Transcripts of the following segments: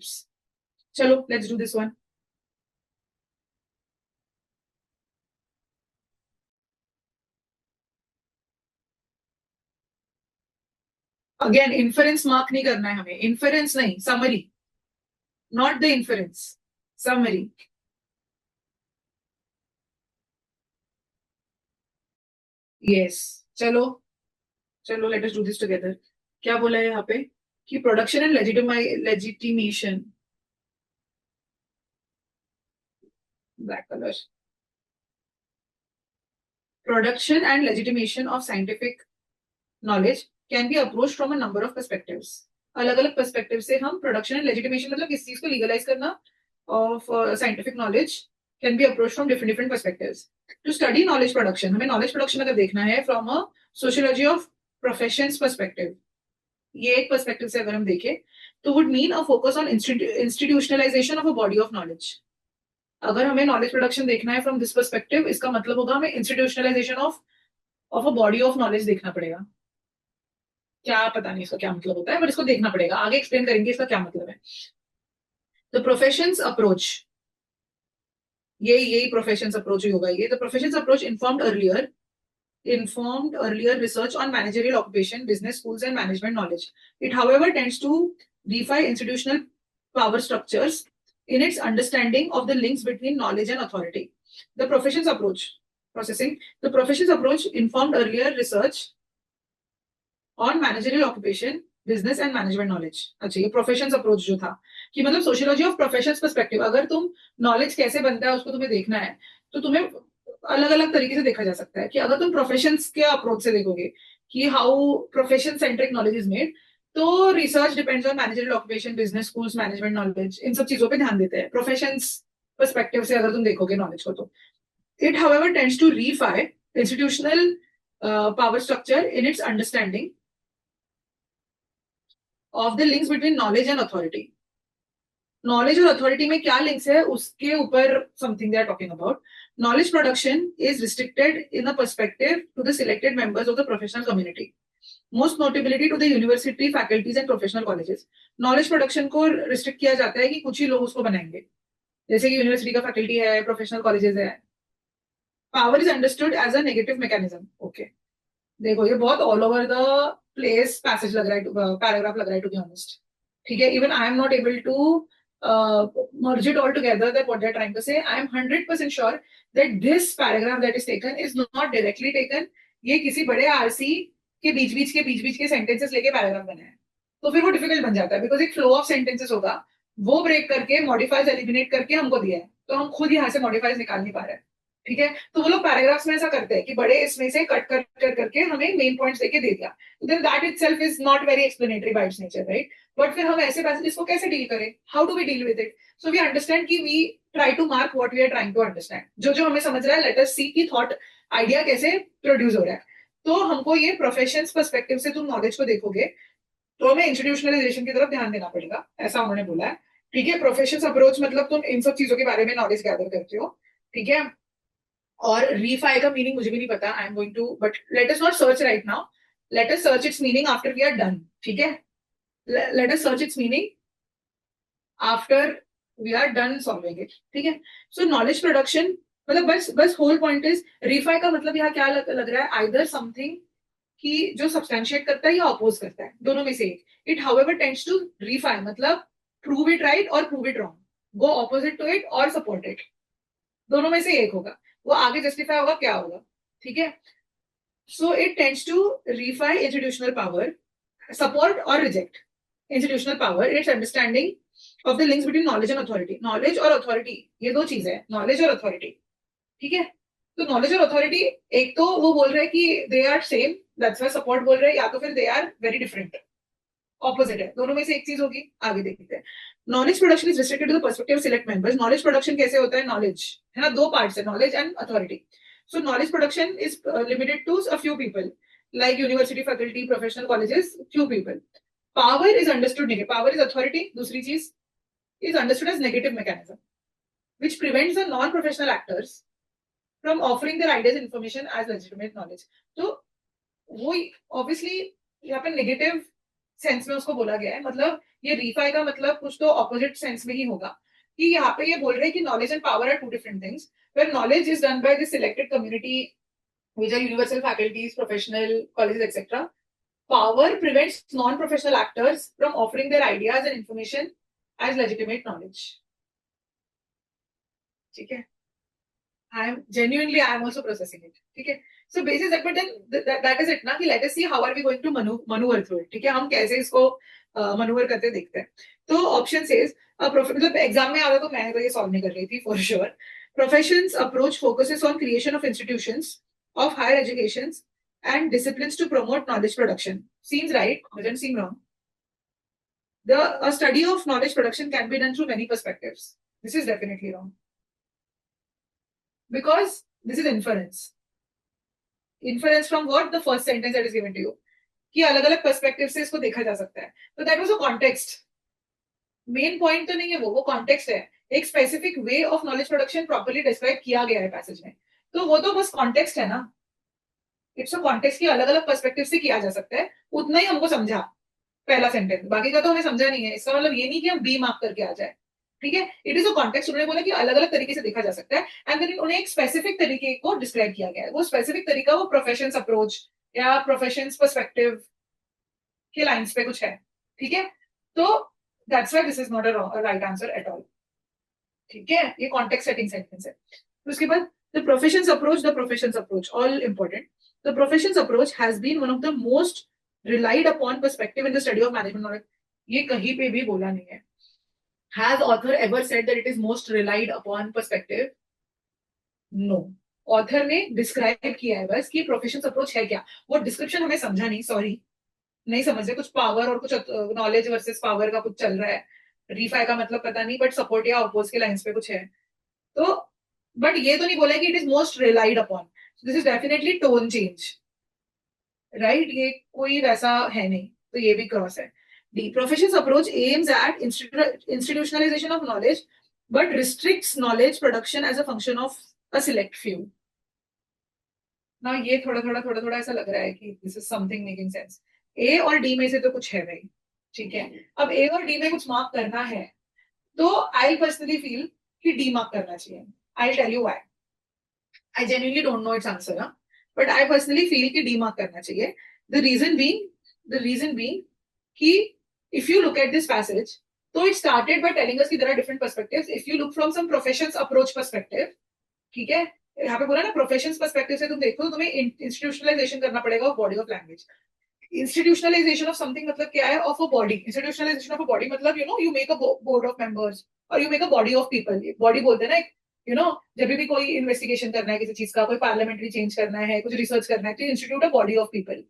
helps. Chalo, let's do this one. Again, inference mark नहीं करना है हमें. Inference नहीं, summary. Not the inference. Summary. Yes. चलो, let us do this together. क्या बोला है यहाँ पे कि production and legitimation, black colour, production and legitimation of scientific knowledge can be approach from a number of perspectives. अलग अलग पर्सपेक्टिव से हम प्रोडक्शन एंड लेजिटिमेशन मतलब किस चीज को लीगलाइज करना of scientific knowledge can be approach from different different perspectives. To study knowledge production, हमें नॉलेज प्रोडक्शन अगर देखना है from a sociology of professions perspective, ये एक पर्सपेक्टिव से अगर हम देखें तो would mean a focus on institutionalisation of a body of knowledge. अगर हमें नॉलेज प्रोडक्शन देखना है फ्रॉम दिस पर्सपेक्टिव, इसका मतलब होगा हमें institutionalisation of a body of knowledge देखना पड़ेगा. क्या पता नहीं इसका क्या मतलब होता है, बट इसको देखना पड़ेगा. आगे एक्सप्लेन करेंगे इसका क्या मतलब है. द प्रोफेशंस अप्रोच, यही प्रोफेशंस अप्रोच ही होगा ये. The professions approach informed earlier research on managerial occupation, business schools and management knowledge. It however tends to defy institutional power structures in its understanding of the links between knowledge and authority. The professions approach informed earlier research on managerial occupation, business and management knowledge. अच्छा, ये professions approach जो था कि मतलब sociology of professions perspective, अगर तुम knowledge कैसे बनता है उसको तुम्हें देखना है तो तुम्हें अलग अलग तरीके से देखा जा सकता है. कि अगर तुम प्रोफेशंस के अप्रोच से देखोगे कि how profession centric knowledge is made, तो research depends on managerial occupation, business schools, management knowledge, इन सब चीजों पे ध्यान देते हैं प्रोफेशंस पर्सपेक्टिव से अगर तुम देखोगे नॉलेज को. तो it however tends to reify institutional power structure in its understanding of the links between knowledge and authority. Knowledge और अथॉरिटी में क्या लिंक्स है उसके ऊपर something they are talking about. Knowledge production is restricted in a perspective to the selected members of the professional community, most notably to the university faculties and professional colleges. Knowledge production को restrict किया जाता है कि कुछ ही लोग उसको बनाएंगे, जैसे कि यूनिवर्सिटी का फैकल्टी है, प्रोफेशनल कॉलेजेस है. Power is understood as a negative mechanism. Okay, देखो ये बहुत all over the place passage लग रहा है, पैराग्राफ लग रहा है टू बी ऑनेस्ट. ठीक है, even I am not able to merge it all together, that what they're trying to say. I am 100% sure that this paragraph that is taken is not directly taken. ये किसी बड़े RC के बीच के sentences लेके paragraph बना है, तो फिर वो डिफिकल्ट बन जाता है. बिकॉज एक फ्लो ऑफ सेंटेंसेस होगा, वो ब्रेक करके मॉडिफाइज एलिमिनेट करके हमको दिया है, तो हम खुद यहाँ से मॉडिफाइज निकाल नहीं पा रहे हैं. ठीक है, तो वो लोग पैराग्राफ्स में ऐसा करते हैं कि बड़े इसमें से कट करके हमें मेन पॉइंट्स देके दे दिया. Then that itself is not very explanatory by its nature, right. But फिर हम ऐसे पैसेजेस को कैसे डील करें, how do we deal with it. So we understand कि we try to mark what we are trying to understand. जो हमें समझ रहा है, लेट अस सी की थॉट आइडिया कैसे प्रोड्यूस हो रहा है. तो हमको ये प्रोफेशंस पर्सपेक्टिव से तुम नॉलेज को देखोगे तो हमें इंस्टीट्यूशनलाइजेशन की तरफ ध्यान देना पड़ेगा, ऐसा उन्होंने बोला है. ठीक है, प्रोफेशंस अप्रोच मतलब तुम इन सब चीजों के बारे में नॉलेज गैदर करते हो. ठीक है, और रीफाई का मीनिंग मुझे भी नहीं पता. I am going to, but let us not search right now, let us search its meaning after we are done. ठीक है, let us search its meaning after we are done solving it. ठीक है, सो knowledge production मतलब बस whole point is रीफाई का मतलब यहाँ क्या लग रहा है, आइदर समथिंग कि जो सब्सटैंशिएट करता है या अपोज करता है, दोनों में से एक. It however tends to reify मतलब प्रूव इट राइट और prove it wrong, go opposite to it और सपोर्ट इट, दोनों में से एक होगा. वो आगे जस्टिफाई होगा क्या होगा. ठीक है, so it tends to reify institutional power, support और reject institutional power in its understanding of the links between knowledge and authority. Knowledge और अथॉरिटी ये दो चीजें हैं, नॉलेज और अथॉरिटी. ठीक है, तो नॉलेज और अथॉरिटी एक तो वो बोल रहे हैं कि they are same, that's why support बोल रहे हैं, या तो फिर they are very different, opposite है. दोनों में से एक चीज होगी, आगे देखते हैं. Knowledge production is restricted to the perspective of select members. Knowledge production कैसे होता है, नॉलेज है ना, दो पार्ट्स है, knowledge and authority. So knowledge production is limited to a few people like university faculty, professional colleges, few people. Power is understood negative, power is authority. दूसरी चीज is understood as negative mechanism which prevents the non-professional actors from offering their ideas and information as legitimate knowledge. तो वो obviously यहाँ पे negative sense में उसको बोला गया है, मतलब ये रीफाई का मतलब कुछ तो ऑपोजिट सेंस में ही होगा, कि यहाँ पे ये बोल रहे हैं कि knowledge and power are two different things, where knowledge is done by the selected community which are universal faculties, professional colleges, etc. Power prevents non-professional actors from offering their ideas and information as legitimate knowledge. ठीक है, I am genuinely, I am also processing it. ठीक है, so basis that, but then that is it ना, कि let us see how are we going to maneuver through it. ठीक है, हम कैसे इसको maneuver करते देखते हैं. तो option says मतलब एग्जाम में आ रहा तो मैं तो ये सॉल्व नहीं कर रही थी for sure. Professions approach focuses on creation of institutions of higher education and disciplines to promote knowledge production. Seems right, doesn't seem wrong. A study of knowledge production can be done through many perspectives. This is definitely wrong. Because this is inference. Inference from what? The first sentence that is given to you. कि अलग अलग perspective से इसको देखा जा सकता है. तो that was a context. Main point तो नहीं है वो कॉन्टेक्स्ट है. एक specific way of knowledge production properly describe किया गया है पैसेज में, तो वो तो बस कॉन्टेक्स्ट है ना. इट्स अ कॉन्टेक्स्ट की अलग अलग पर्सपेक्टिव से किया जा सकता है, उतना ही हमको समझा पहला सेंटेंस, बाकी का तो हमें समझा नहीं है. इसका मतलब ये नहीं कि हम बी मार्क करके आ जाए. ठीक है, इट इज अ कॉन्टेक्स्ट. उन्होंने बोला कि अलग अलग तरीके से देखा जा सकता है, एंड देन उन्हें एक स्पेसिफिक तरीके को डिस्क्राइब किया गया है. वो स्पेसिफिक तरीका वो प्रोफेशंस अप्रोच या प्रोफेशंस पर्सपेक्टिव के लाइंस पे कुछ है. ठीक है, तो that's why this is not a right answer at all. ठीक है, ये कॉन्टेक्स्ट सेटिंग सेंटेंस है. तो उसके बाद the professions approach, all important. The professions approach has been one of the most relied upon perspective in the study of management knowledge. ये कहीं पे भी बोला नहीं है. Has author ever said that it is most relied upon perspective? No. Author ने describe किया है बस कि प्रोफेशंस अप्रोच है क्या. वो डिस्क्रिप्शन हमें समझा नहीं, सॉरी नहीं समझ रहे. कुछ पावर और कुछ नॉलेज वर्सेस पावर का कुछ चल रहा है. रीफाई का मतलब पता नहीं, बट सपोर्ट या अपोज के लाइंस पे कुछ है. तो बट ये तो नहीं बोला कि it is most relied upon. This is definitely tone change, right. ये कोई वैसा है नहीं, तो ये भी क्रॉस है. D professions approach aims at institutionalization of knowledge but restricts knowledge production as a function of a select few. ना ये थोड़ा ऐसा लग रहा है कि this is something making sense. A और डी में से तो कुछ है भाई. ठीक है, अब ए और डी में कुछ मार्क करना है, तो आई पर्सनली फील कि डी मार्क करना चाहिए. I'll tell you why. I genuinely don't know its answer, huh? But I personally feel कि D mark करना चाहिए. The reason being कि if you look at this passage, so it started by telling us कि there are different perspectives. If you look from some professions approach perspective, ठीक है, यहाँ पे बोला ना प्रोफेशंस पर्सपेक्टिव से तुम देखो तो तुम्हें इंस्टीट्यूशनलाइजेशन करना पड़ेगा of body of language. Institutionalization of something मतलब क्या है, of a body. Institutionalization of a body मतलब you make a board of members और you make a body of people. Body बोलते हैं ना, जब भी कोई इन्वेस्टिगेशन करना है किसी चीज का, कोई पार्लियामेंट्री चेंज करना है, कुछ रिसर्च करना है, तो institute of body of people,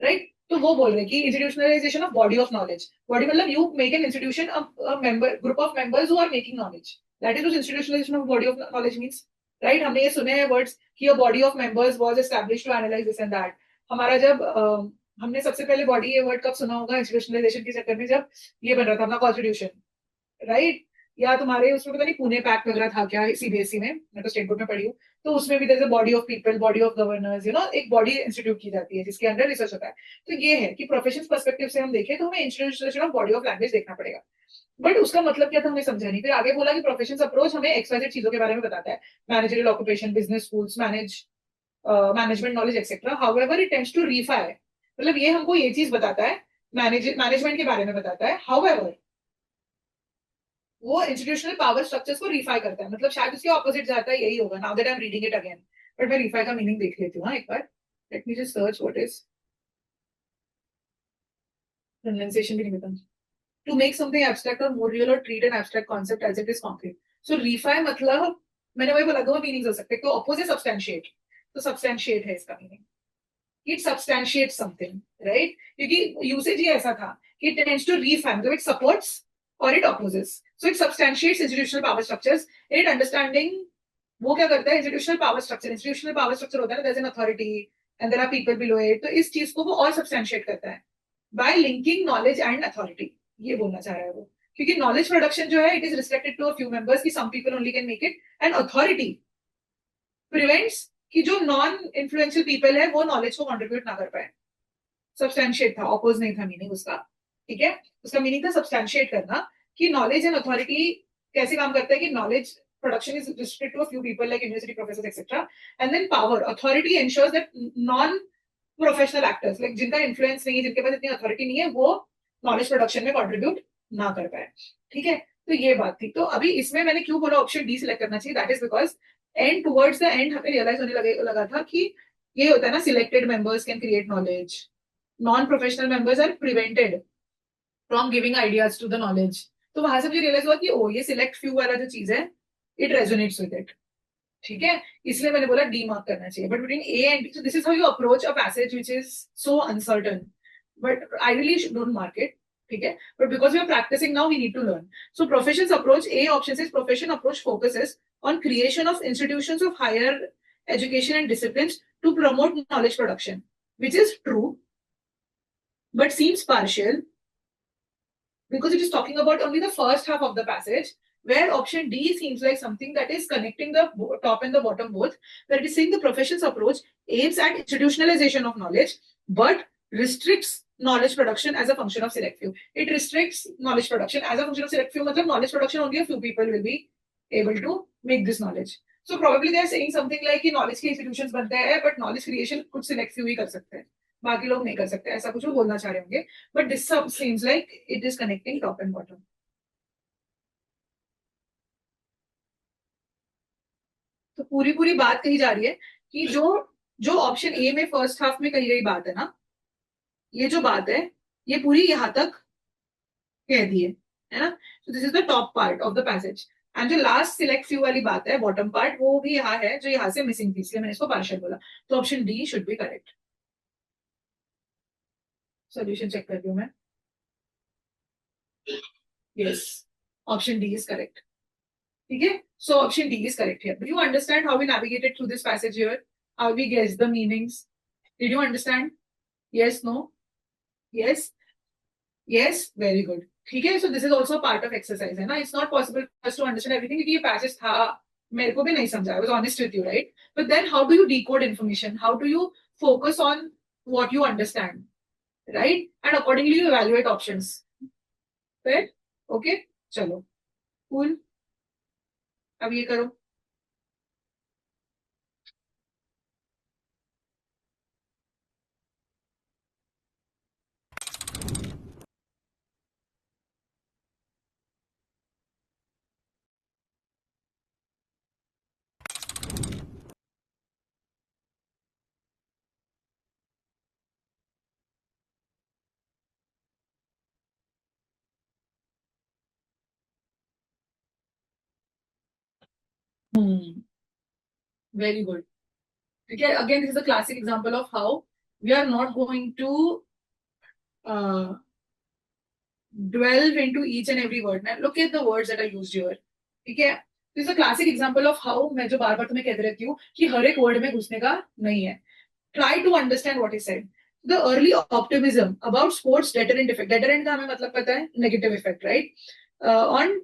right. तो वो बोल रहे हैं कि institutionalization of body of knowledge. Body मतलब you make an institution member group of members who are making knowledge. That is institutionalization of body of knowledge means, right. हमने ये सुने हैं वर्ड्स कि a body of members was established to analyse this and that. हमारा जब हमने सबसे पहले बॉडी ये वर्ड कब सुना होगा इंस्टीट्यूशनलाइजेशन के चक्कर में, जब ये बन रहा था अपना कॉन्स्टिट्यूशन, राइट. या तुम्हारे उसमें पता नहीं पुणे पैक्ट वगैरह था क्या सीबीएसई में, मैं तो स्टेट बोर्ड में पढ़ी हूँ, तो उसमें भी जैसे body of people, body of governors, एक बॉडी इंस्टीट्यूट की जाती है जिसके अंदर रिसर्च होता है. तो ये है कि प्रोफेशन पर्सपेक्टिव से हम देखें तो हमें institution of body of language देखना पड़ेगा. बट उसका मतलब क्या था हमें समझा नहीं. फिर आगे बोला कि प्रोफेशन अप्रोच हमें एक्सवाइजेड चीजों के बारे में बताता है, managerial occupation, business schools, management knowledge etcetera. However it tends to reify, मतलब ये हमको ये चीज बताता है, मैनेजमेंट के बारे में बताता है. हाउएवर वो इंस्टीट्यूशनल पावर स्ट्रक्चर्स को रिफाई करता है, मतलब शायद उसके ऑपोजिट जाता है, यही होगा. Now that I am reading it again, but मैं रिफाई का मीनिंग देख लेती हूँ एक बार. Let me just search what is pronunciation भी नहीं पता. टू मेक समथिंग एब्स्ट्रैक्ट और मोर रियल और treat an abstract concept as it is concrete. So reify मतलब मैंने वही बोला, दो मीनिंग्स हो सकते हैं. तो ऑपोजिट सब्सटेंशिएट, तो सब्सटेंशिएट है इसका meaning. It substantiate something, right. क्योंकि यूसेज ही ऐसा था कि इट टेंड्स टू रिफाई, मतलब it supports or it opposes. So it substantiates institutional power structures. In it understanding, वो क्या करता है, institutional power structure होता है ना, there's an authority and there are people below it. तो इस चीज को वो और substantiate करता है by linking knowledge and authority. ये बोलना चाह रहा है वो, क्योंकि knowledge production जो है it is restricted to a few members, कि some people only can make it, and authority prevents कि जो non influential people है वो knowledge को contribute ना कर पाए. Substantiate था, oppose नहीं था मीनिंग उसका. ठीक है, उसका मीनिंग था सब्सटैंशिएट करना कि नॉलेज एंड अथॉरिटी कैसे काम करता है कि knowledge production is restricted to a few people like university professors etc, and then power authority ensures that non professional actors like जिनका इन्फ्लुएंस नहीं है, जिनके पास इतनी अथॉरिटी नहीं है, वो नॉलेज प्रोडक्शन में कंट्रीब्यूट ना कर पाए। ठीक है, तो ये बात थी। तो अभी इसमें मैंने क्यों बोला ऑप्शन डी सिलेक्ट करना चाहिए, that is because and towards the end हमें रियलाइज होने लगा था कि ये होता है ना, selected members can create knowledge, non professional members are prevented from giving ideas to the knowledge. तो वहां से मुझे रियलाइज हुआ कि ओ ये सिलेक्ट फ्यू वाला जो चीज है, इट रेजोनेट्स विद इट। ठीक है, इसलिए मैंने बोला डी मार्क करना चाहिए। But between A and D, this is how you approach a passage which is so uncertain, but I really don't mark it. ठीक है, but because we are practising now we need to learn. So professions approach, A option is profession approach focuses on creation of institutions of higher education and disciplines to promote knowledge production, which is true but seems partial because it is talking about only the first half of the passage, where option D seems like something that is connecting the top and the bottom both, where it is saying the profession's approach aims at institutionalization of knowledge but restricts knowledge production as a function of select few. It restricts knowledge production as a function of select few, matlab knowledge production only a few people will be able to make this knowledge. So probably they are saying something like कि knowledge के institutions बनते हैं but knowledge creation कुछ select few ही कर सकते हैं, बाकी लोग नहीं कर सकते, ऐसा कुछ वो बोलना चाह रहे होंगे। बट दिस सब seems like it is connecting top and bottom. तो पूरी पूरी बात कही जा रही है कि जो जो ऑप्शन ए में फर्स्ट हाफ में कही गई बात है ना, ये जो बात है ये पूरी यहां तक कह दी है ना। सो this is the top part of the passage, and जो लास्ट सिलेक्ट फ्यू वाली बात है बॉटम पार्ट, वो भी यहाँ है जो यहाँ से मिसिंग थी, इसलिए मैंने इसको पार्शियल बोला। तो option D should be correct. Solution check कर रही हूँ मैं। Yes, option D is correct. ठीक है, so option D is correct here. Do you understand how we navigated through this passage here? How we guessed the meanings? Did you understand? Yes, no? Yes? Yes? Very good. ठीक है, so this is also part of exercise है ना। It's not possible for us to understand everything क्योंकि ये passage था, मेरे को भी नहीं समझा, I was honest with you, right? But then how do you decode information? How do you focus on what you understand, right? And accordingly you evaluate options. Fair? Okay? चलो, cool. अब ये करो। Very good. ठीक है, again this is a classic example of how we are not going to delve into each and every word. Now look at the words that are used here. ठीक है, this is a classic example of how मैं जो बार बार तुम्हें कहते रहती हूँ कि हर एक वर्ड में घुसने का नहीं है। Try to understand what is said. The early optimism about sports deterrent effect, deterrent का हमें मतलब पता है negative effect, right, on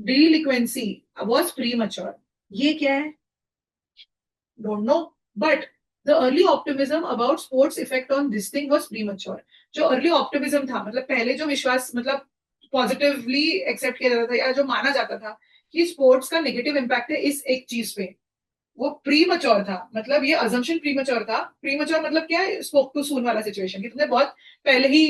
delinquency was premature. ये क्या है, don't know, but the early optimism about sports effect on this thing was premature. जो early optimism था, मतलब पहले जो विश्वास, मतलब पॉजिटिवली एक्सेप्ट किया जाता था या जो माना जाता था कि स्पोर्ट्स का नेगेटिव इम्पैक्ट है इस एक चीज पे, वो प्रीमच्योर था। मतलब ये अजम्पशन प्रीमच्योर था। प्रीमच्योर मतलब क्या है, स्पोक टू सून वाला सिचुएशन कि तुमने बहुत पहले ही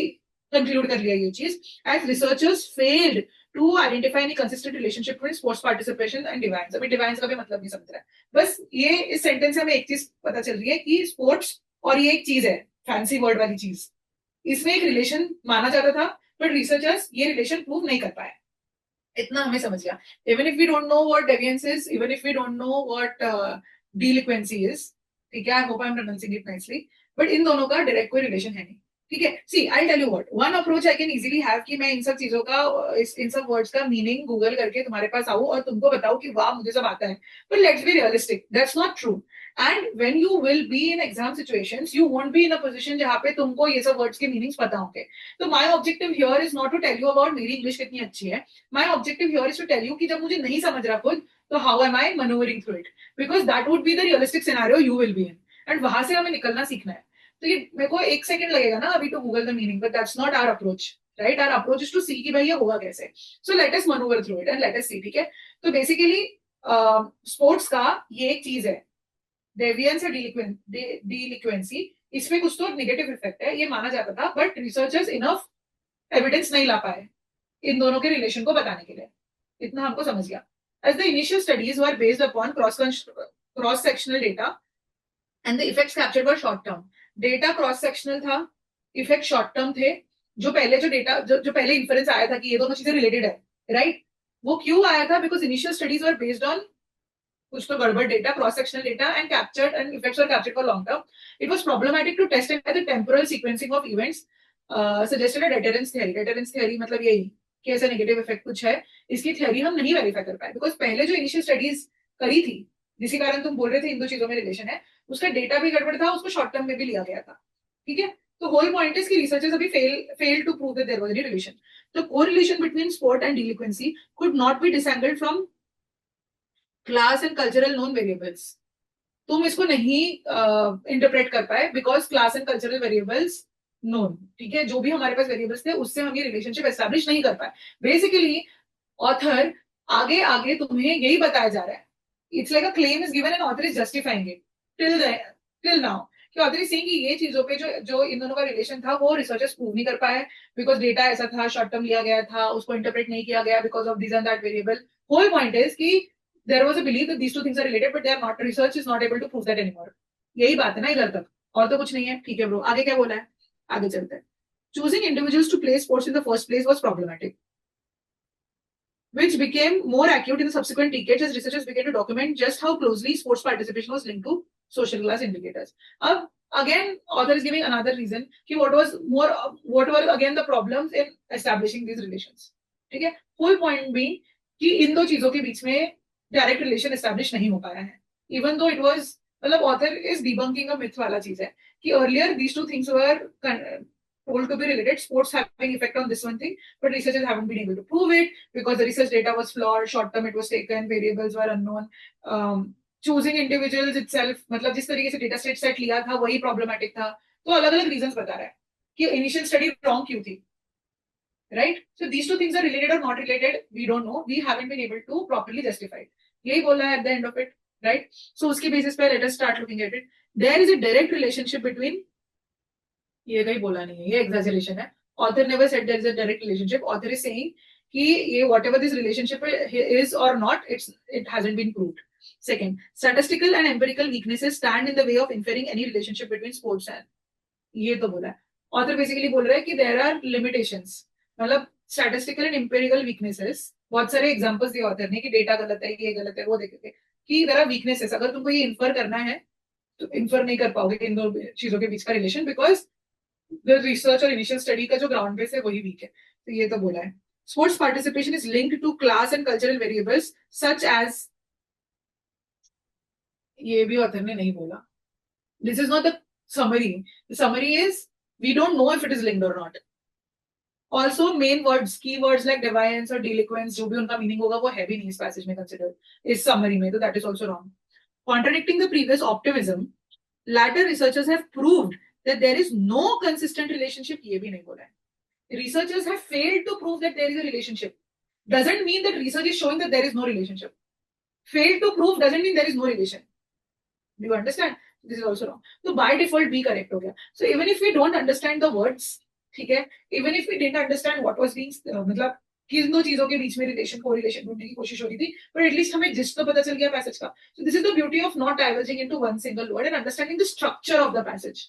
कंक्लूड कर लिया ये चीज। As researchers failed to identify any consistent relationship between sports participation and deviance. अभी डिवाइन्स का भी मतलब नहीं समझ रहा है, बस ये इस सेंटेंस से हमें एक चीज पता चल रही है कि स्पोर्ट्स और ये एक चीज है, फैंसी वर्ड वाली चीज, इसमें एक रिलेशन माना जाता था, बट रिसर्चर्स ये रिलेशन प्रूव नहीं कर पाए। इतना हमें समझ गया। Even if we don't know what deviance is, even if we don't know what delinquency is, ठीक है, I hope I am pronouncing it nicely, but इन दोनों का डायरेक्ट कोई रिलेशन है नहीं। ठीक है, see I tell you what one approach I can easily have कि मैं इन सब चीजों का, इन सब वर्ड्स का मीनिंग गूगल करके तुम्हारे पास आऊं और तुमको बताऊं कि वाह मुझे सब आता है, but let's be realistic, that's not true. And when you will be in exam situations you won't be in a position जहां पे तुमको ये सब वर्ड्स के मीनिंग्स पता होंगे। तो my objective here is not to tell you about मेरी इंग्लिश कितनी अच्छी है, my objective here is to tell you कि जब मुझे नहीं समझ रहा खुद, तो how am I manoeuvring through it, because that would be the realistic scenario you will be in, and वहां से हमें निकलना सीखना है। तो ये मेरे को एक सेकंड लगेगा ना अभी to Google the meaning, but that's not our approach. Right? Our approach is to see कि भाई ये होगा कैसे. So let us manoeuvre through it and let us see. ठीक है, तो बेसिकली स्पोर्ट्स का ये एक चीज है, डेवियंस या डिलिक्वेंसी, इसमें कुछ तो नेगेटिव इफेक्ट है ये माना जाता था, बट रिसर्चर्स इनफ एविडेंस नहीं ला पाए इन दोनों के रिलेशन को बताने के लिए. इतना हमको समझ गया. As the initial studies were based upon cross sectional data and the effects captured were short term. Data cross sectional था, इफेक्ट शॉर्ट टर्म थे. जो पहले जो डेटा जो पहले इन्फ्रेंस आया था कि ये दोनों चीजें रिलेटेड है, राइट? वो क्यों आया था? Because initial studies were based on कुछ तो गड़बड़ data, cross sectional data, and captured and effects were captured for long term. It was problematic to test the temporal sequencing of events suggested a deterrence theory. Deterrence theory मतलब यही कि ऐसा negative effect कुछ है, इसकी theory हम नहीं verify कर पाए बिकॉज पहले जो इनिशियल स्टडीज करी थी, जिसके कारण तुम बोल रहे थे इन दो चीजों में रिलेशन है, उसका डेटा भी गड़बड़ था, उसको शॉर्ट टर्म में भी लिया गया था. ठीक है, तो होल पॉइंट इज कि रिसर्चर्स अभी fail to prove that there was any relation. तो correlation between sport and delinquency could not be disentangled from class and cultural known variables. तुम इसको नहीं इंटरप्रेट कर पाए because class and cultural variables known. ठीक है, जो भी हमारे पास वेरिएबल्स थे उससे हम ये रिलेशनशिप एस्टैब्लिश नहीं कर पाए. बेसिकली ऑथर आगे आगे तुम्हें यही बताया जा रहा है. It's like a claim is given and author is justifying it till now. कि ऑथर इज सेइंग कि ये चीजों पे जो जो इन दोनों का रिलेशन था वो रिसर्चर्स प्रूव नहीं कर पाए बिकॉज डेटा ऐसा था, शॉर्ट टर्म लिया गया था, उसको इंटरप्रेट नहीं किया गया because of this and that variable. Whole point is कि there was a belief that these two things are related, but they are not. Research is not able to prove that anymore. यही बात है ना इधर तक, और तो कुछ नहीं है. ठीक है ब्रो, आगे क्या बोला है? आगे चलते हैं. Choosing individuals to play sports in the first place was problematic, which became more acute in the subsequent decades as researchers began to document just how closely sports participation was linked to social class indicators. अब again, author is giving another reason कि what were again the problems in establishing these relations. ठीक है, whole point being कि इन दो चीजों के बीच में डायरेक्ट रिलेशन एस्टैब्लिश नहीं हो पाया है. इवन दो इट वाज, मतलब author is debunking a myth वाला चीज है कि earlier these two things were told to be related, sports having effect on this one thing, but researchers haven't been able to prove it because the research data was flawed, short term it was taken, variables were unknown. Choosing individuals itself, मतलब जिस तरीके से data set लिया था वही problematic था. तो अलग अलग रीजंस बता रहा है कि इनिशियल स्टडी रॉन्ग क्यों थी. Right? So these two things are related or not related, we don't know. We haven't been able to properly justify it. यही बोला है at the end of it, right? So उसके basis पे let us start looking at it. There is a direct relationship between, ये कहीं बोला नहीं है, ये exaggeration है. Author never said there is a direct relationship. Author is saying कि ये whatever this relationship is or not, it hasn't been proved. Second, statistical and empirical weaknesses stand in the way of inferring any relationship between sports and, ये तो बोला है. Author basically बोल रहा है कि there are limitations. मतलब statistical and empirical weaknesses, बहुत सारे एग्जांपल्स दिए ऑथर ने कि डेटा गलत है, ये गलत है, वो देखेंगे कि देयर आर वीकनेसेस. अगर तुमको ये इन्फर करना है तो इन्फर नहीं कर पाओगे इन दो चीजों के बीच का रिलेशन बिकॉज द रिसर्च और इनिशियल स्टडी का जो ग्राउंड बेस है वही वीक है. तो ये तो बोला है. Sports participation is linked to class and cultural variables such as, ये भी ऑथर ने नहीं बोला. This is not the summary. The summary is we don't know if it is linked और नॉट. Also main words, keywords like deviance और delinquents, जो भी उनका मीनिंग होगा वो है भी नहीं इस पैसेज में कंसिडर, इस समरी में. तो that is also wrong. Contradicting the previous optimism, latter researchers have proved that there is no consistent relationship. ये भी नहीं बोला है. Researchers have failed to prove that there is a relationship. Doesn't mean that research is showing that there is no relationship. Failed to prove doesn't mean there is no relation. Do you understand? This is also wrong. So by default B correct हो गया. So even if we don't understand the words, ठीक है, even if we didn't understand what was being, मतलब किन दो चीजों के बीच में रिलेशन को रिलेशन ढूंढने की कोशिश हो रही थी, बट एटलीस्ट हमें जिस तो पता चल गया पैसेज का. So this is the beauty of not diverging into one single word and understanding the structure of the passage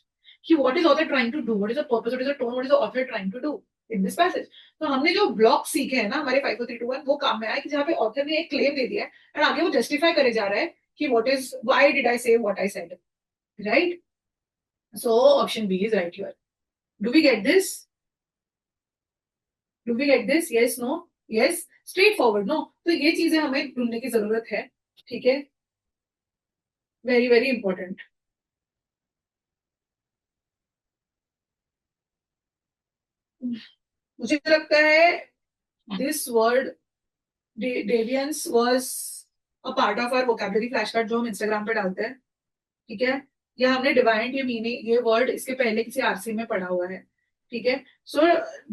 कि what is author trying to do, what is the purpose, what is the tone, what is the author trying to do in this passage. तो हमने जो block सीखे हैं ना हमारे 54321, वो काम में आया कि जहाँ पे ऑथर ने एक क्लेम दे दिया है एंड आगे वो जस्टिफाई करे जा रहा है कि what is, why did I say what I said, right? So option B is right here. Do we get this? Do we get this? Yes, no? Yes, straightforward, no? तो ये चीजें हमें ढूंढने की जरूरत है. ठीक है, वेरी वेरी इंपॉर्टेंट. मुझे लगता है this word deviance was a part of our vocabulary flash card जो हम इंस्टाग्राम पे डालते हैं. ठीक है, या हमने डिवाइंड ये मीनिंग, ये वर्ड इसके पहले किसी आरसी में पढ़ा हुआ है. ठीक है. So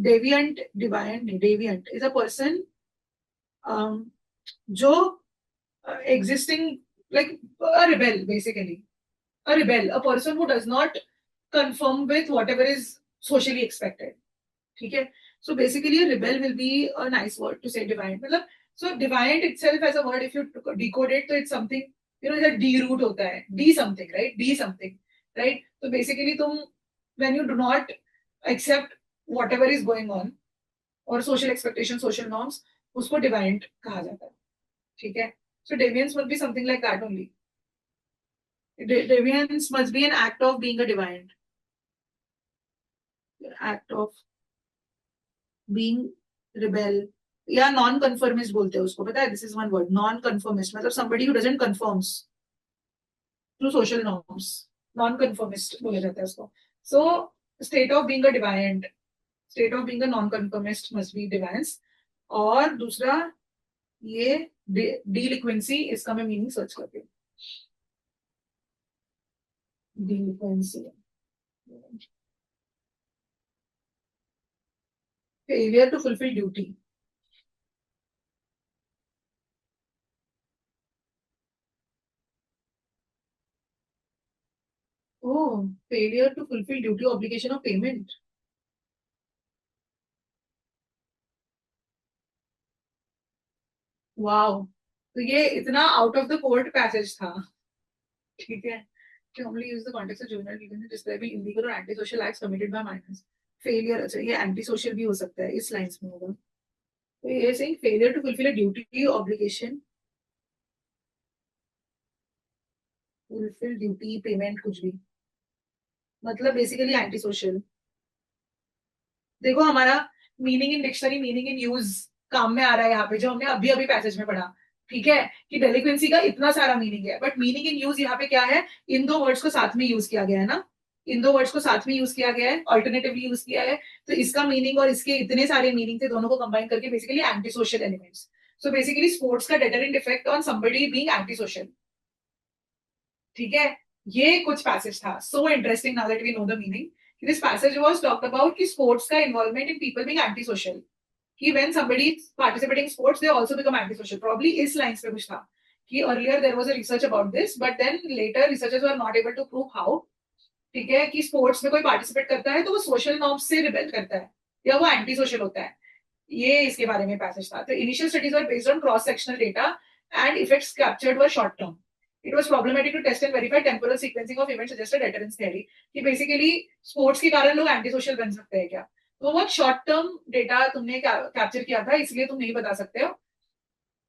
deviant, deviant is a person जो existing, like a rebel basically, a rebel, a person who does not conform with whatever is socially expected. ठीक है. So basically a rebel will be a nice word to say. Deviant मतलब, so deviant itself as a word, if you decode it, so it's something, you know, that D root होता है, D something, right, D something, right. So basically तुम, when you do not accept whatever is going on or social expectations, social norms, उसको deviant कहा जाता है. ठीक है. So deviance must be something like that only. Deviance must be an act of being a deviant, act of being rebel, या non conformist बोलते हैं उसको, पता है. This is one word, non conformist, मतलब somebody who doesn't conforms to social norms, non conformist बोला जाता है उसको. So state of being a deviant, state of being a non conformist must be deviance. और दूसरा ये delinquency, इसका मैं मीनिंग सर्च करती हूँ. delinquency, failure to fulfill duty. Oh, failure to fulfill duty, obligation of payment. Wow. तो ये इतना out of the court passage था. ठीक है. Normally use the context of juvenile delinquency describing illegal or antisocial acts committed by minors. Failure, अच्छा ये antisocial भी हो सकता है, इस लाइंस में होगा. तो ये saying failure to fulfill a duty, obligation, fulfill duty, payment, कुछ भी, मतलब बेसिकली एंटी. देखो हमारा meaning in dictionary, meaning in use काम में आ रहा है यहाँ पे, जो हमने अभी अभी पैसेज में पढ़ा. ठीक है, कि डेलिक्वेंसी का इतना सारा मीनिंग है, बट मीनिंग इन यूज यहाँ पे क्या है, इन दो वर्ड्स को साथ में यूज किया गया है ना, इन दो वर्ड्स को साथ में यूज किया गया है, ऑल्टरनेटिवली यूज किया है. तो इसका मीनिंग और इसके इतने सारे मीनिंग थे, दोनों को कंबाइन करके basically anti social elements. So basically sports का deterrent effect on somebody being anti social. ठीक है. ये कुछ पैसेज था. So interesting now that we know the meaning. This passage was talked about कि स्पोर्ट्स का involvement in people being anti social, कि when somebody is participating in sports they also become antisocial. Probably इस lines पे कुछ था कि earlier there was a research about this, but then later researchers were not able to prove how. ठीक है, कि sports में कोई पार्टिसिपेट करता है तो वो सोशल नॉर्म्स से रिबेल करता है या वो एंटी सोशल होता है. ये इसके बारे में पैसेज था. तो initial studies were based on cross sectional data and effects captured were short term. It was problematic to test and verify temporal sequencing of events suggested deterrence theory. कि basically sports के कारण लोग anti social बन सकते हैं क्या. तो बहुत शॉर्ट टर्म डेटा तुमने कैप्चर किया था, इसलिए तुम नहीं बता सकते हो.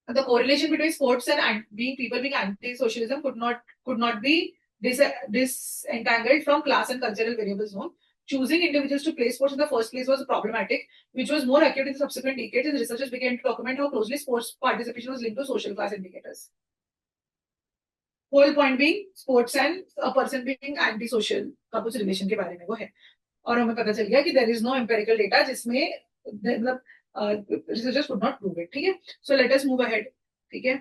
The correlation between sports and being people being anti-socialism could not be disentangled from class and cultural variables known. Choosing individuals to play sports in the first place was problematic, which was more acute in the subsequent decades as researchers began to document how closely sports participation was linked to social class indicators. Whole point being sports and a person being anti-social का कुछ relation के बारे में वो है. और हमें पता चल गया कि there is no empirical data जिसमें मतलब researchers could not prove it. ठीक है. So let us move ahead. ठीक है.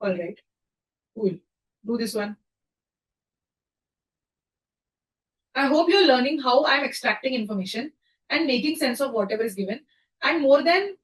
All right. Cool. Do this one. I hope you're learning how I'm extracting information and making sense of whatever is given. And more than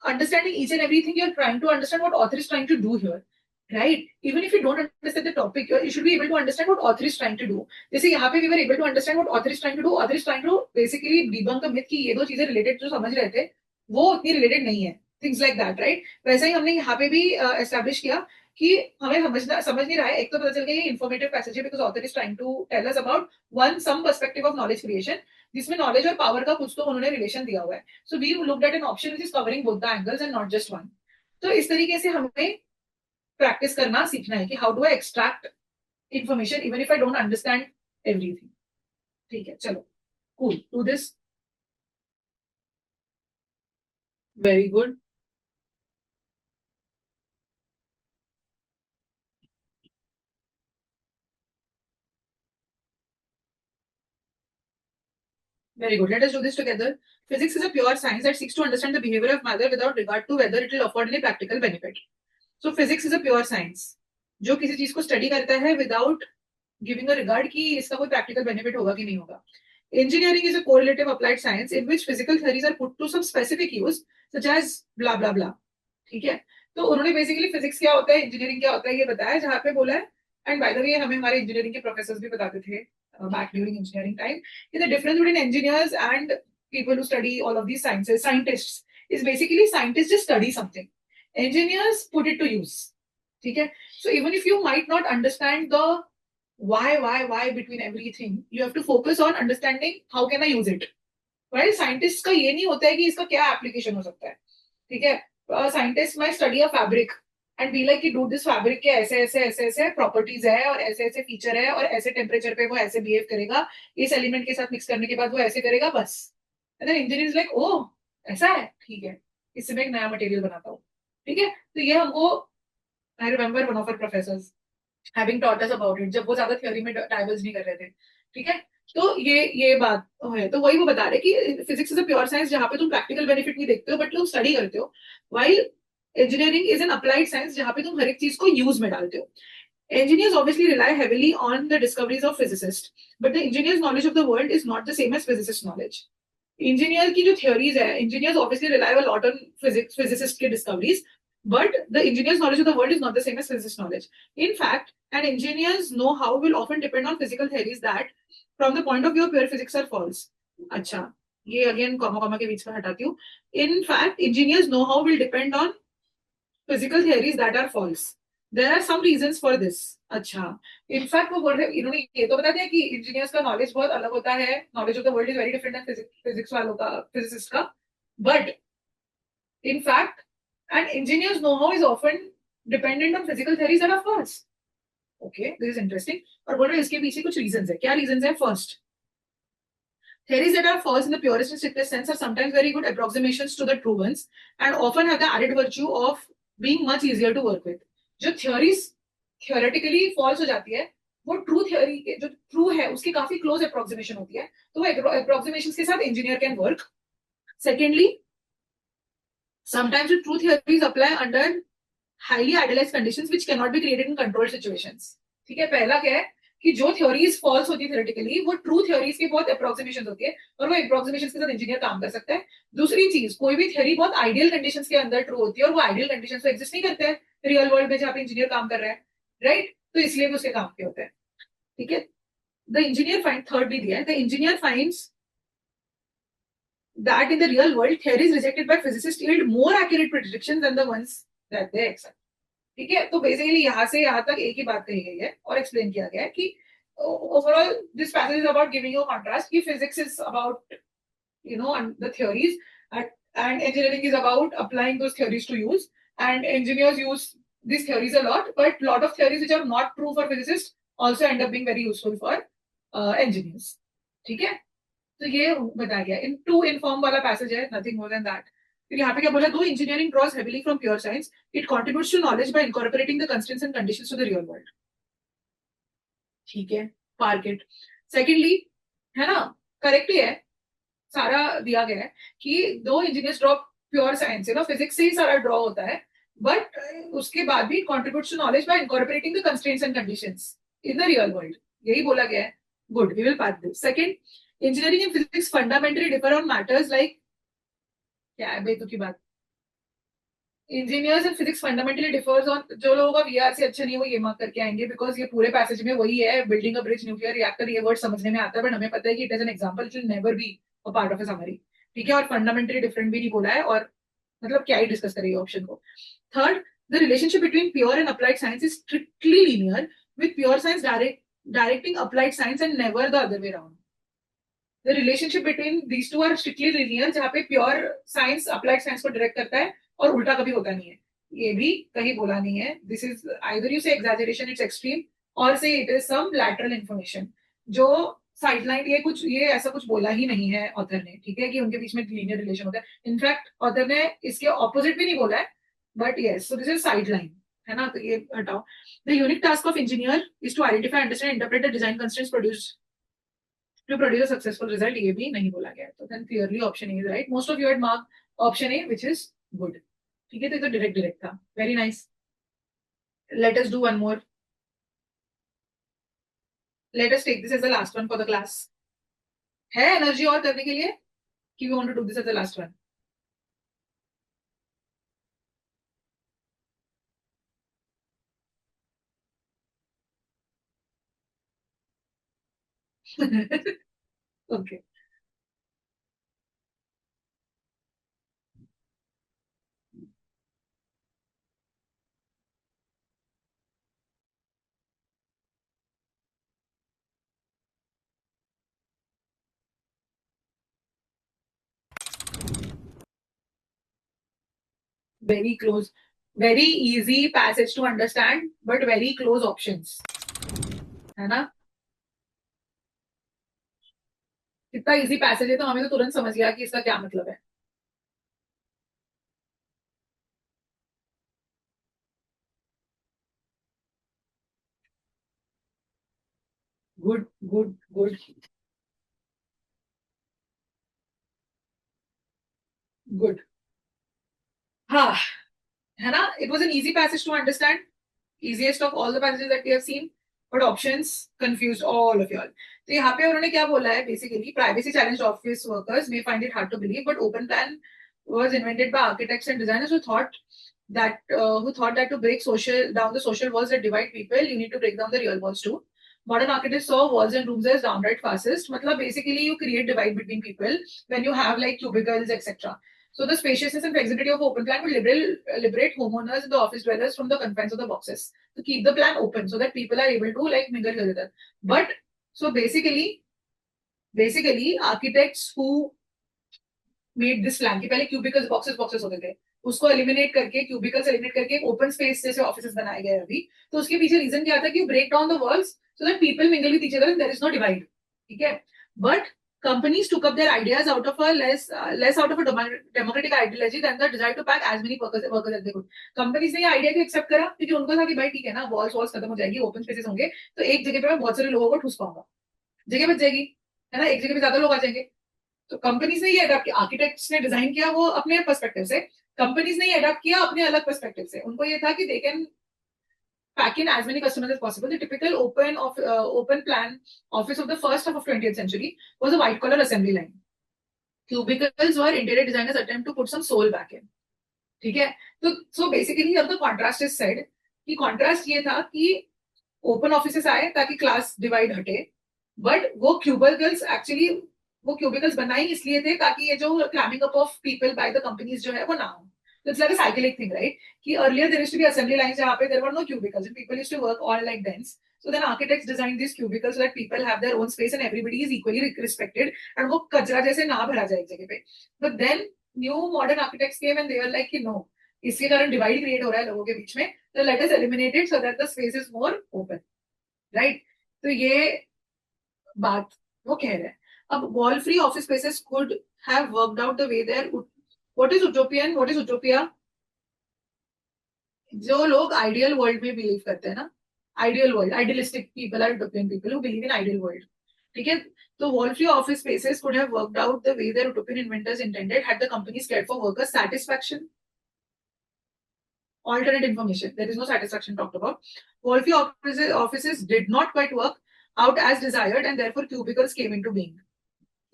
understanding each and everything, you're trying to understand what author is trying to do here. Right? Even if you don't understand the topic, you should be able to understand what author is trying to do. जैसे यहाँ पे we were able to understand what author is trying to do. Author is trying to basically debunk the myth कि ये दो चीजें related जो समझ रहे थे वो उतनी related नहीं है. Things like that, right? वैसे ही हमने यहाँ पे भी establish किया कि हमें समझ नहीं रहा है. एक तो पता चल गया ये informative passage है because author is trying to tell us about some perspective of knowledge creation, जिसमें knowledge और power का कुछ तो उन्होंने relation दिया हुआ है. So we looked at an option which is covering both the angles and not just one. तो इस तरीके से हमें प्रैक्टिस करना सीखना है कि how do I extract information even if I don't understand everything. ठीक है, चलो. Cool. Do this. Very good. Very good. Let us do this together. Physics is a pure science that seeks to understand the behavior of matter without regard to whether it will afford any practical benefit. So physics is a pure science जो किसी चीज को study करता है without giving a regard कि इसका कोई practical benefit होगा कि नहीं होगा. Engineering is a correlative applied science in which physical theories are put to some specific use, such as blah blah blah. ठीक है, तो उन्होंने बेसिकली फिजिक्स क्या होता है, इंजीनियरिंग क्या होता है ये बताया, जहाँ पे बोला है, एंड बाय द वे हमें हमारे इंजीनियरिंग के प्रोफेसर्स भी बताते थे बैक ड्यूरिंग इंजीनियरिंग टाइम, कि the difference between engineers and people who study all of these sciences, scientists, is basically scientists just study something. Engineers put it to use. Okay? So even if you might not understand the why between everything, you have to focus on understanding how can I use it. While scientists का ये नहीं होता है कि इसका क्या application हो सकता है. ठीक है? Scientists might study a fabric and be like कि dude this fabric के ऐसे ऐसे ऐसे ऐसे properties है और ऐसे ऐसे feature है और ऐसे temperature पे वो ऐसे behave करेगा, इस element के साथ mix करने के बाद वो ऐसे करेगा, बस. And then engineer is like, oh, ऐसा है, ठीक है, इससे मैं एक नया मटेरियल बनाता हूँ. ठीक है, तो ये हमको, I remember one of our professors having taught us about it, जब वो ज्यादा थ्योरी में डाइवर्स नहीं कर रहे थे. ठीक है, तो ये बात है. तो वही वो बता रहे कि physics is a pure science जहाँ पे तुम प्रैक्टिकल बेनिफिट नहीं देखते हो बट तुम स्टडी करते हो, while engineering is an applied science जहाँ पे तुम हर एक चीज को यूज में डालते हो. Engineers obviously rely heavily on the discoveries of physicists, but the engineer's knowledge of the world is not the same as physicist knowledge. Engineer की जो थ्योरीज है, engineers obviously rely a lot on physicist के discoveries, but the engineer's knowledge of the world is not the same as physicist knowledge. In fact, an engineer's know-how will often depend on physical theories that, from the point of view of pure physics, are false. अच्छा, ये again comma के बीच में हटाती हूँ. In fact, engineer's know-how will depend on physical theories that are false. There are some reasons for this. अच्छा, in fact वो बोल रहे, इन्होंने ये तो बता दिया कि इंजीनियर्स का नॉलेज बहुत अलग होता है, knowledge of the world is very different than physics वालों का, फिजिसिस्ट का. But in fact an engineer's know how is often dependent on physical theories that are false. Okay, this is interesting. और बोल रहे इसके पीछे कुछ रीजंस है. क्या रीजंस है? First, theories that are false in the purest and strictest sense are sometimes very good approximations to the true ones and often have the added virtue of being much easier to work with. जो theories theoretically false हो जाती है, वो true theory के जो true है उसकी काफी क्लोज अप्रोक्सीमेशन होती है, तो वो अप्रोक्सीमेशंस के साथ engineer can work. Secondly, sometimes the true theories apply under highly idealized conditions which cannot be created in controlled situations. ठीक है, पहला क्या है कि जो थ्योरीज फॉल्स होती है थ्योरेटिकली, वो ट्रू थ्योरीज की बहुत अप्रोक्सीमेशन होती है और वो अप्रोक्सीमेशन के साथ इंजीनियर काम कर सकता है. दूसरी चीज, कोई भी थ्योरी बहुत आइडियल कंडीशंस के अंदर ट्रू होती है और वो आइडियल कंडीशंस तो एग्जिस्ट नहीं करते हैं रियल वर्ल्ड में जहाँ पे इंजीनियर काम कर रहा है, राइट? तो इसलिए भी उसके काम के होते हैं. ठीक है, द इंजीनियर फाइंड, थर्ड भी दिया है, the engineer finds that in the real world theories rejected by physicists yield more accurate predictions than the ones that they accept. ठीक है, तो बेसिकली यहाँ से यहाँ तक एक ही बात कही गई है और एक्सप्लेन किया गया है कि overall this passage is about giving you contrast कि physics is about the theories and engineering is about applying those theories to use, and engineers use these theories a lot, but lot of theories which are not true for physicists also end up being very useful for engineers. ठीक है, तो ये बताया गया in to inform वाला passage है, nothing more than that. फिर यहाँ पे क्या बोला, though engineering draws heavily from pure science, it contributes to knowledge by incorporating the constraints and conditions to the real world. ठीक है, पार्क इट. सेकेंडली, है ना, करेक्ट ही है, सारा दिया गया है कि दो इंजीनियर्स ड्रॉ प्योर साइंस है ना, फिजिक्स से ही सारा ड्रॉ होता है, बट उसके बाद भी contributes to knowledge by incorporating the constraints and conditions in the real world. यही बोला गया है. Good, we will pass this. Second, engineering and physics fundamentally differ on matters like, क्या है बेतु की बात, engineers and physics fundamentally differs on, जो लोगों का वीआर से अच्छा नहीं है वो ये मार्क करके आएंगे बिकॉज ये पूरे पैसेज में वही है, बिल्डिंग अ ब्रिज न्यूक्लियर रिएक्टर, ये वर्ड समझने में आता है बट हमें पता है कि it is an example, it will never be a part of a summary. ठीक है, और फंडामेंटली डिफरेंट भी नहीं बोला है, और मतलब क्या ही डिस्कस करेगी ऑप्शन को. Third, the relationship between pure and applied science is strictly linear with pure science directing applied science and never the other way around. The relationship between these two are strictly linear, जहाँ पे pure science applied science को direct करता है और उल्टा कभी होता नहीं है. ये भी कहीं बोला नहीं है. This is either you say exaggeration it's extreme और say it is some lateral information जो साइडलाइन, ये ऐसा कुछ बोला ही नहीं है ऑथर ने. ठीक है, कि उनके बीच में लीनियर रिलेशन होता है. इनफैक्ट ऑथर ने इसके ऑपोजिट भी नहीं बोला है, but yes, so this is sideline, है ना, तो ये हटाओ. The unique task of engineer is to identify, understand, interpret the design constraints produced to produce a successful result. ये भी नहीं बोला गया, तो then clearly option A is right. Most of you had marked option A, which is good. ठीक है, तो direct था. Very nice. Let us do one more. Let us take this as the last one for the class. है energy और करने के लिए कि we want to do this as the last one? Okay, very close, very easy passage to understand but very close options, है ना? कितना easy passage है, तो हमें तो तुरंत समझ गया कि इसका क्या मतलब है। Good good good good. हाँ, है ना? It was an easy passage to understand, easiest of all the passages that we have seen, but options confused all of y'all. तो यहाँ पे उन्होंने क्या बोला है, basically privacy challenged office workers may find it hard to believe, but open plan was invented by architects and designers who thought that to break social down the social walls that divide people, you need to break down the real walls too. Modern architects saw walls and rooms as downright fascist. मतलब basically you create divide between people when you have like cubicles, etc. So the spaciousness and flexibility of open plan will liberate homeowners and the office dwellers from the confines of the boxes to keep the plan open so that people are able to like mingle together. But so basically architects who made this plan कि पहले cubicles boxes boxes होते थे, उसको eliminate करके cubicles eliminate करके एक open space जैसे offices बनाए गए अभी। तो उसके पीछे रीजन क्या था कि break down the walls so that people mingle with each other and there is no divide. ठीक है, but companies took up their ideas out of a less out of a democratic ideology than the desire to pack as many workers as they could. Companies ने ये idea को accept करा क्योंकि उनको था कि भाई ठीक है ना, वॉल्स वॉल्स खत्म हो जाएगी, ओपन स्पेसेस होंगे, तो एक जगह पे मैं बहुत सारे लोगों को ठूस पाऊंगा, जगह बच जाएगी, है ना? एक जगह पे ज्यादा लोग आ जाएंगे। तो कंपनीज ने ये अडाप्ट किया, आर्किटेक्ट्स ने डिजाइन किया वो अपने पर्सपेक्टिव से, कंपनीज ने ये अडाप्ट किया अपने अलग पर्सपेक्टिव से। उनको ये था कि they can pack in as many customers as possible. The typical open plan office of the first half of 20th century was a white collar assembly line. Cubicles were interior designers attempt to put some soul back in. ठीक है, तो so basically अब the contrast is side कि contrast ये था कि open offices आए ताकि क्लास डिवाइड हटे, बट वो क्यूबिकल्स एक्चुअली वो क्यूबिकल्स बनाई इसलिए थे ताकि ये जो clamming up of people by the companies जो है वो ना हो। So it's like a cyclic thing, right? कि earlier there used to be assembly lines जहाँ पे there were no cubicles and people used to work all like dense. So then architects designed these cubicles so that people have their own space and everybody is equally respected and वो कचरा जैसे ना भरा जाए एक जगह पे। But then new modern architects came and they were like कि no, इसके कारण डिवाइड क्रिएट हो रहा है लोगों के बीच में, तो let us eliminate it so that the space is more open, right? तो ये बात वो कह रहे हैं। अब wall free office spaces could have worked out the way there. What is utopian, what is utopia? जो लोग आइडियल वर्ल्ड में बिलीव करते हैं ना, ideal world, idealistic people are utopian people who believe in ideal world. ठीक है, तो wall free office spaces could have worked out the way there utopian inventors intended had the companies cared for workers satisfaction, alternate information. There is no satisfaction talked about. Wolfie offices did not quite work out as desired and therefore cubicles came into being.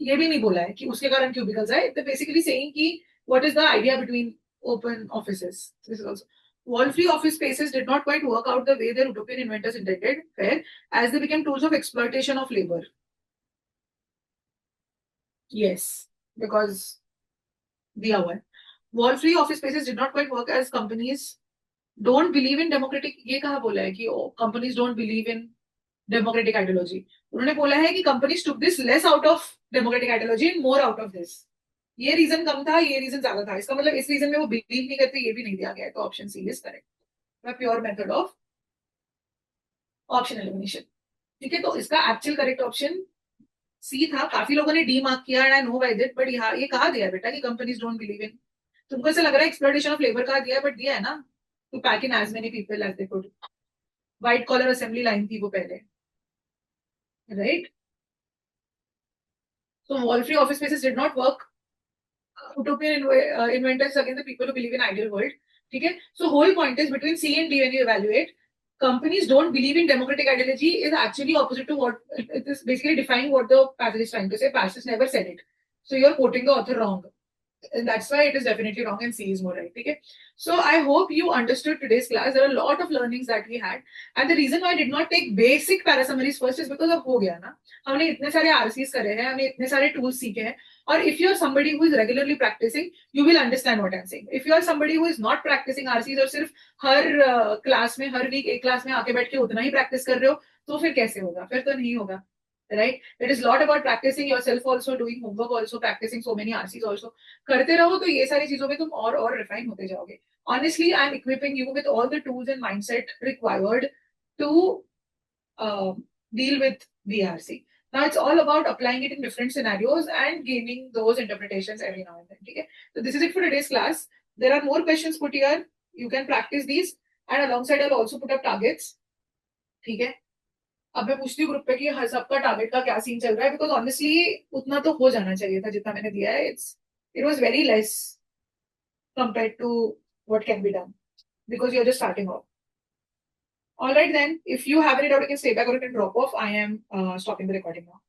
ये भी नहीं बोला है कि उसके कारण cubicles आए. They're basically saying कि what is the idea between open offices. This is also wall-free office spaces did not quite work out the way their utopian inventors intended, where as they became tools of exploitation of labor. Yes, because दिया हुआ है. Wall-free office spaces did not quite work as companies don't believe in democratic. ये कहाँ बोला है कि companies don't believe in democratic ideology? उन्होंने बोला है कि companies took this less out of democratic ideology and more out of this. ये रीजन कम था, ये रीजन ज्यादा था, इसका मतलब इस रीजन में वो बिलीव नहीं करते, ये भी नहीं दिया गया है, तो option C is correct, pure method of option elimination. ठीक है, तो इसका एक्चुअल करेक्ट ऑप्शन सी था। काफी लोगों ने डी मार्क किया, I know by that, but यहाँ ये कहा दिया बेटा कि कंपनीज डोंट बिलीव इन। तुमको ऐसा लग रहा है एक्सप्लॉयटेशन ऑफ लेबर कहा दिया है, बट दिया है ना, to pack in as many people as they could. White collar assembly line थी वो पहले, right? So wall-free office spaces did not work. Utopian inventors against the people who believe in ideal world. ठीक है, so whole point is between C and D when you evaluate, companies don't believe in democratic ideology is actually opposite to what it is basically defying what the passage is trying to say. Passage never said it. So you're quoting the author wrong. And that's why it is definitely wrong and C is more right. Okay. So I hope you understood today's class. There are a lot of learnings that we had. And the reason why I did not take basic parasummaries first is because of हो गया ना. हमने इतने सारे RCs करे हैं, हमने इतने सारे tools सीखे हैं. Or if you're somebody who is regularly practicing, you will understand what I'm saying. If you're somebody who is not practicing RCs और सिर्फ हर क्लास में हर वीक एक क्लास में आके बैठ के उतना ही प्रैक्टिस कर रहे हो तो फिर कैसे होगा? फिर तो नहीं होगा. Right? It is a lot about practicing yourself also, doing homework also, practicing so many RCs also. करते रहो तो ये सारी चीजों में तुम और refine होते जाओगे. Honestly, I'm equipping you with all the tools and mindset required to deal with VRC. Now it's all about applying it in different scenarios and gaining those interpretations every now and then. Okay? So this is it for today's class. There are more questions put here. You can practice these, and alongside I'll also put up targets. ठीक है? अब मैं पूछती हूँ group पे कि हर सबका target का क्या सीन चल रहा है बिकॉज ऑनेस्टली उतना तो हो जाना चाहिए था जितना मैंने दिया है it was very less compared to what can be done because you're just starting off. All right then, if you have any doubt you can stay back or you can drop off. I am stopping the recording now.